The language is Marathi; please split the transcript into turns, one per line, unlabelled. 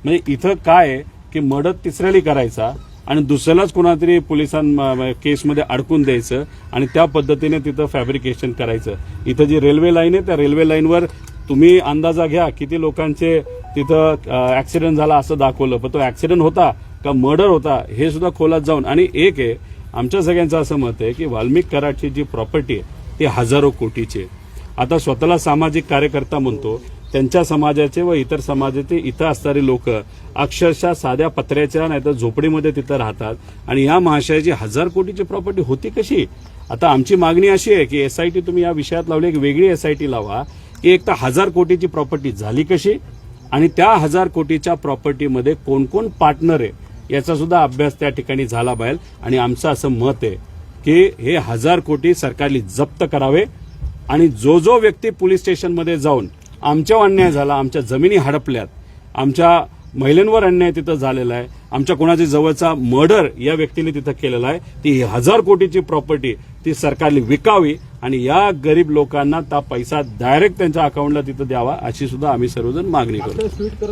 म्हणजे इथं काय आहे की मर्डर तिसऱ्याला करायचा आणि दुसऱ्यालाच कोणातरी केसमध्ये अडकून द्यायचं आणि त्या पद्धतीने तिथं फॅब्रिकेशन करायचं. इथं जी रेल्वे लाईन आहे त्या रेल्वे लाईनवर तुम्ही अंदाजा घ्या किती लोकांचे तिथं ऍक्सिडेंट झाला असं दाखवलं, पण तो ऍक्सिडेंट होता का मर्डर होता हे सुद्धा खोलात जाऊन. आणि एक आहे आमच्या सगळ्यांचं असं मत आहे की वाल्मिक कराडची जी प्रॉपर्टी आहे ती हजारो कोटीची आहे. आता स्वतःला सामाजिक कार्यकर्ता म्हणतो, त्यांच्या समाजाचे व इतर समाजाचे इथं असणारी लोक अक्षरशः साध्या पत्र्याच्या नाहीतर झोपडीमध्ये तिथं राहतात आणि या महाशयाची 1000 कोटीची प्रॉपर्टी होती कशी? आता आमची मागणी अशी आहे की एसआयटी तुम्ही या विषयात लावली, एक वेगळी एसआयटी लावा की एक तर 1000 कोटीची प्रॉपर्टी झाली कशी आणि त्या 1000 कोटीच्या प्रॉपर्टीमध्ये कोण कोण पार्टनर आहे याचा सुद्धा अभ्यास त्या ठिकाणी झाला पाहिजे. आणि आमचं असं मत आहे की हे 1000 कोटी सरकारने जप्त करावे आणि जो जो व्यक्ती पोलीस स्टेशनमध्ये जाऊन आमच्यावर अन्याय झाला, आमच्या जमिनी हडपल्यात, आमच्या महिलांवर अन्याय तिथं झालेला आहे, आमच्या कोणाच्या जवळचा मर्डर या व्यक्तीने तिथं केलेला आहे, ती 1000 कोटीची प्रॉपर्टी ती सरकारने विकावी आणि या गरीब लोकांना त्या पैसा डायरेक्ट त्यांच्या अकाउंटला तिथं द्यावा अशी सुद्धा आम्ही सर्वजण मागणी करतो.